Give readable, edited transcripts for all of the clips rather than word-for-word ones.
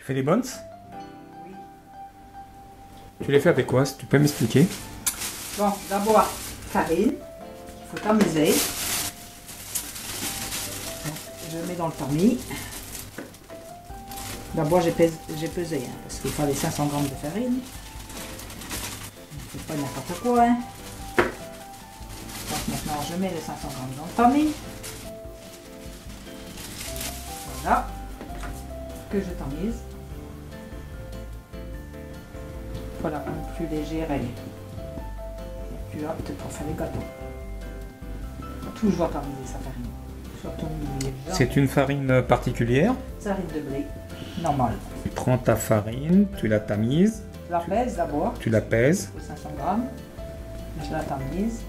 fais les buns? Oui. Tu les fais avec quoi? Tu peux m'expliquer? Bon, d'abord, farine. Il faut tamiser. Je mets dans le tamis. D'abord, j'ai pesé, hein, parce qu'il fallait 500 g de farine. C'est pas n'importe quoi. Hein. Donc maintenant, je mets les 500 g dans le tamis. Voilà. Que je tamise. Voilà, plus légère et plus apte pour faire les gâteaux. Toujours tamiser sa farine. Surtout l'huile. C'est une farine particulière? Farine de blé, normale. Tu prends ta farine, tu la tamises. Je la pèse d'abord. Tu la pèses. Pour 500 g. Je la tamise.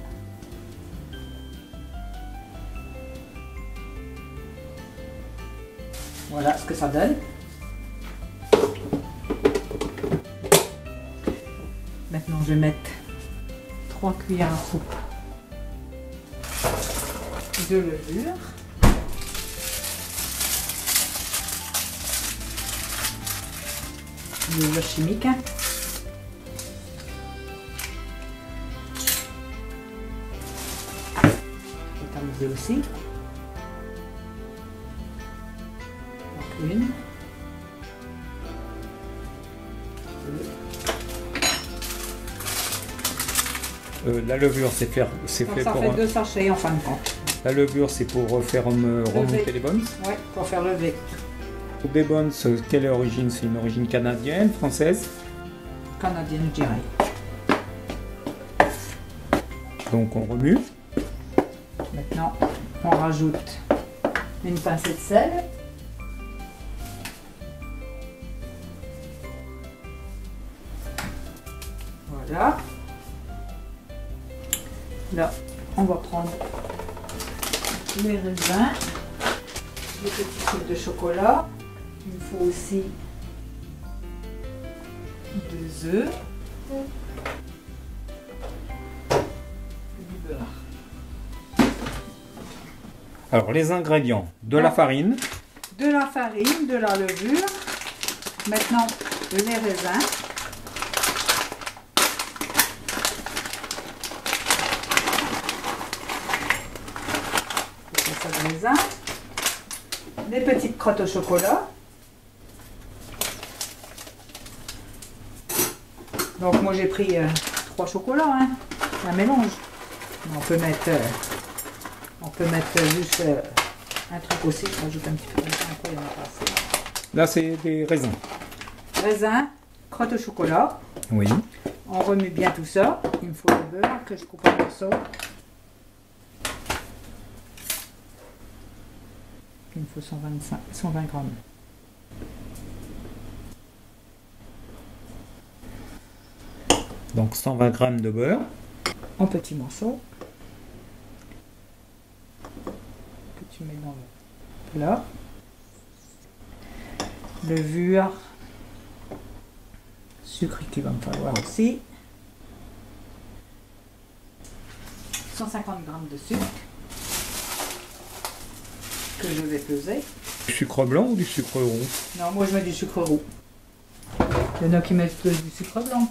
Voilà ce que ça donne. Maintenant, je vais mettre 3 cuillères à soupe de levure. Levure chimique. Je vais tamiser aussi. Donc une. Deux. La levure, c'est fait Ça pour... fait 2 sachets en fin de compte. La levure, c'est pour faire remonter les buns. Oui, pour faire lever. Pour des buns, quelle est l'origine? C'est une origine canadienne, française? Canadienne, je dirais. Donc on remue. Maintenant, on rajoute une pincée de sel. Voilà. Là, on va prendre les raisins, les petits trucs de chocolat. Il me faut aussi 2 œufs, du beurre. Alors les ingrédients, de la farine, De la farine, de la levure. Maintenant, les raisins. De raisin, des petites crottes au chocolat. Donc moi j'ai pris 3 chocolats, hein. C'est un mélange. On peut mettre juste un truc aussi. Je rajoute un petit peu de raisin, il y en a pas assez. là c'est des raisins. Raisin, crottes au chocolat. Oui. On remue bien tout ça. Il me faut le beurre que je coupe en morceaux. Il me faut 120 grammes. Donc 120 g de beurre. En petits morceaux. Que tu mets dans le plat. Levure. Sucre qu'il va me falloir aussi. 150 g de sucre. Que je vais peser. Du sucre blanc ou du sucre roux? Non, moi je mets du sucre roux. Il y en a qui mettent du sucre blanc.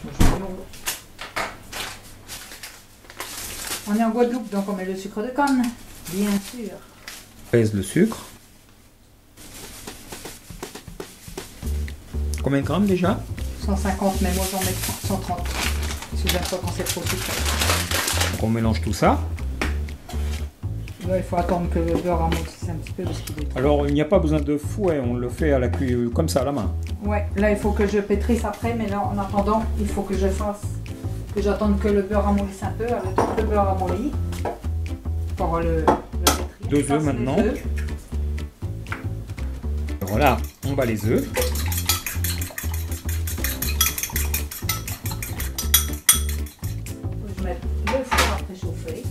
Moi, je mets du roux. On est en Guadeloupe, donc on met le sucre de canne, bien sûr. Pèse le sucre. Combien de grammes déjà? 150, mais moi j'en mets 130. Si j'aime pas quand c'est trop sucré. Donc on mélange tout ça. Là, il faut attendre que le beurre amollisse un petit peu parce qu'il est trop. Alors il n'y a pas besoin de fouet, on le fait à la cuillère comme ça à la main. Ouais, là il faut que je pétrisse après, mais là en attendant, il faut que j'attende que le beurre amollisse un peu. Avec le beurre amolli, pour le pétrir. 2 œufs maintenant. Voilà, on bat les œufs. Je mets le four à préchauffer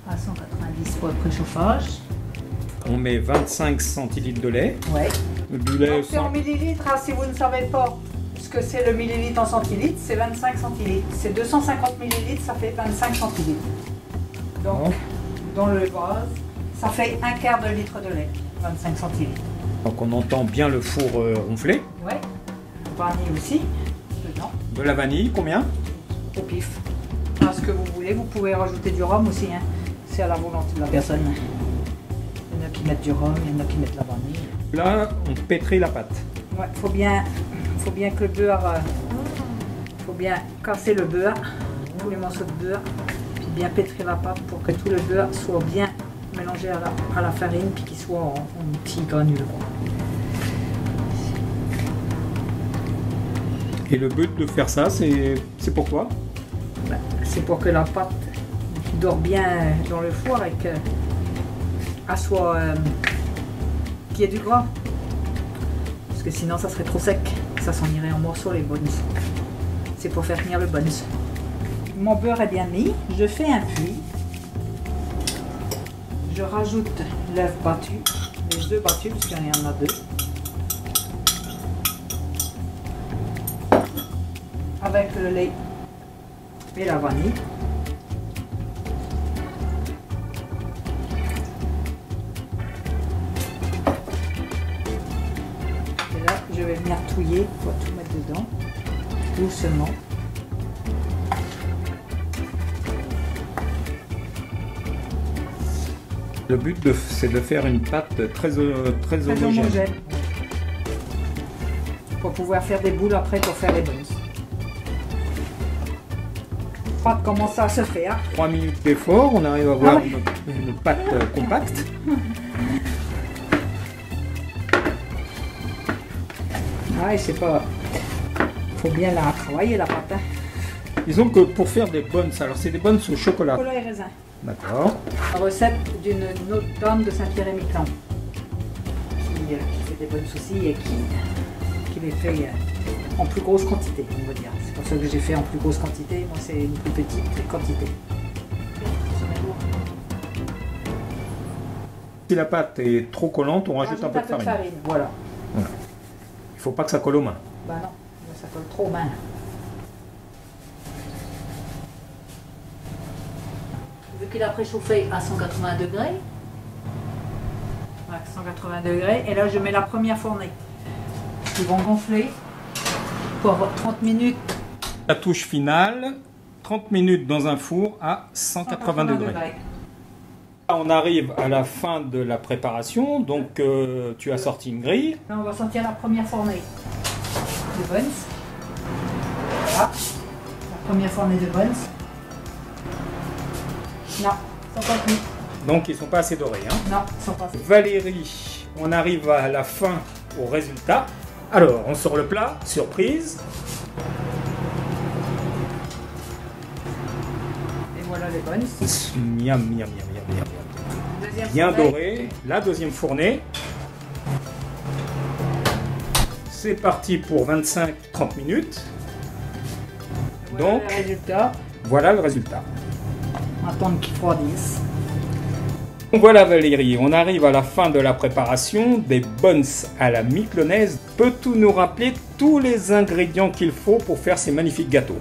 à 190 pour le préchauffage. On met 25 centilitres de lait. Ouais. Du lait Donc c'est en millilitres, hein, si vous ne savez pas ce que c'est le millilitre en centilitres, c'est 25 centilitres. C'est 250 millilitres, ça fait 25 centilitres. Donc, dans le vase, Ça fait un quart de litre de lait, 25 centilitres. Donc on entend bien le four ronfler. Ouais. Vanille aussi, dedans. De la vanille, combien? Au pif. À ce que vous voulez, vous pouvez rajouter du rhum aussi. Hein. C'est à la volonté de la personne. Il y en a qui mettent du rhum, il y en a qui mettent la vanille. Là, on pétrit la pâte. Ouais, faut bien que le beurre, faut bien casser le beurre, tous les morceaux de beurre, puis bien pétrir la pâte pour que tout le beurre soit bien mélangé à la farine, puis qu'il soit en petits granules. Et le but de faire ça, c'est pourquoi? Ben, c'est pour que la pâte dort bien dans le four et qu'elle soit qu'il y ait du gras. Parce que sinon ça serait trop sec, ça s'en irait en morceaux les buns. C'est pour faire tenir le buns. Mon beurre est bien mis, je fais un puits. Je rajoute l'œuf battu, les œufs battus parce qu'il y en a 2. Avec le lait et la vanille. Et là, je vais venir touiller pour tout mettre dedans, doucement. Le but, c'est de faire une pâte très homogène. Pour pouvoir faire des boules après pour faire les buns. La pâte commence à se faire. 3 minutes d'effort, on arrive à avoir une pâte compacte. Ouais, c'est pas... Faut bien la travailler la pâte. Hein. Disons que pour faire des buns, alors c'est des buns au chocolat. Chocolat et raisin. D'accord. La recette d'une autre dame de Saint-Pierre-et-Miquelon qui fait des bonnes soucis et qui les fait en plus grosse quantité, on va dire. C'est pour ça que j'ai fait en plus grosse quantité. Moi, c'est une plus petite quantité. Si la pâte est trop collante, on rajoute un peu de farine. Voilà. Il ne faut pas que ça colle aux mains. Bah non, ça colle trop aux mains. Vu qu'il a préchauffé à 180 degrés, à 180 degrés, et là je mets la première fournée. Ils vont gonfler pour 30 minutes. La touche finale, 30 minutes dans un four à 180 degrés. On arrive à la fin de la préparation, donc tu as sorti une grille. Là on va sortir la première fournée de buns. Voilà, la première fournée de buns. Non, ils sont pas cuits. Donc ils ne sont pas assez dorés. Hein. Non, ils sont pas assez. Valérie, on arrive à la fin au résultat. Alors, on sort le plat, surprise. Et voilà les buns. Miam, miam, miam, miam, miam. Bien doré. La deuxième fournée. C'est parti pour 25-30 minutes. Voilà donc, le résultat. Voilà le résultat. Attendre qu'ils refroidissent. Voilà Valérie, on arrive à la fin de la préparation des buns à la miquelonaise. Peux-tu nous rappeler tous les ingrédients qu'il faut pour faire ces magnifiques gâteaux?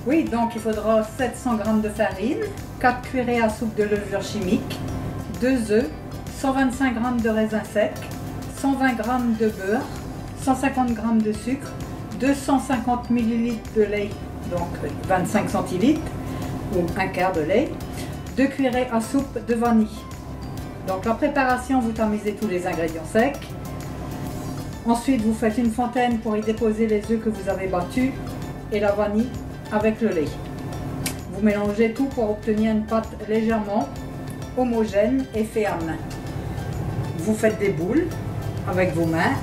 Oui, donc il faudra 700 g de farine, 4 cuillerées à soupe de levure chimique, 2 œufs, 125 g de raisin sec, 120 g de beurre, 150 g de sucre, 250 ml de lait, donc 25 centilitres, ou un quart de lait, 2 cuillerées à soupe de vanille. Donc la préparation, vous tamisez tous les ingrédients secs. Ensuite, vous faites une fontaine pour y déposer les œufs que vous avez battus et la vanille avec le lait. Vous mélangez tout pour obtenir une pâte légèrement homogène et fait à main. Vous faites des boules avec vos mains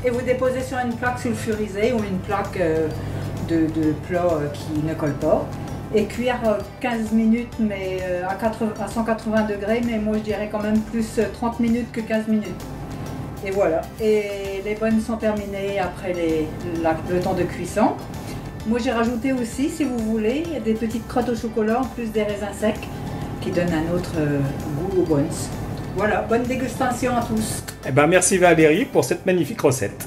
et vous déposez sur une plaque sulfurisée ou une plaque de plat qui ne colle pas. Et cuire 15 minutes mais à 180 degrés, mais moi je dirais quand même plus 30 minutes que 15 minutes. Et voilà, et les buns sont terminés après le temps de cuisson. Moi j'ai rajouté aussi, si vous voulez, des petites crottes au chocolat en plus des raisins secs qui donnent un autre goût aux buns. Voilà, bonne dégustation à tous. Eh ben, merci Valérie pour cette magnifique recette.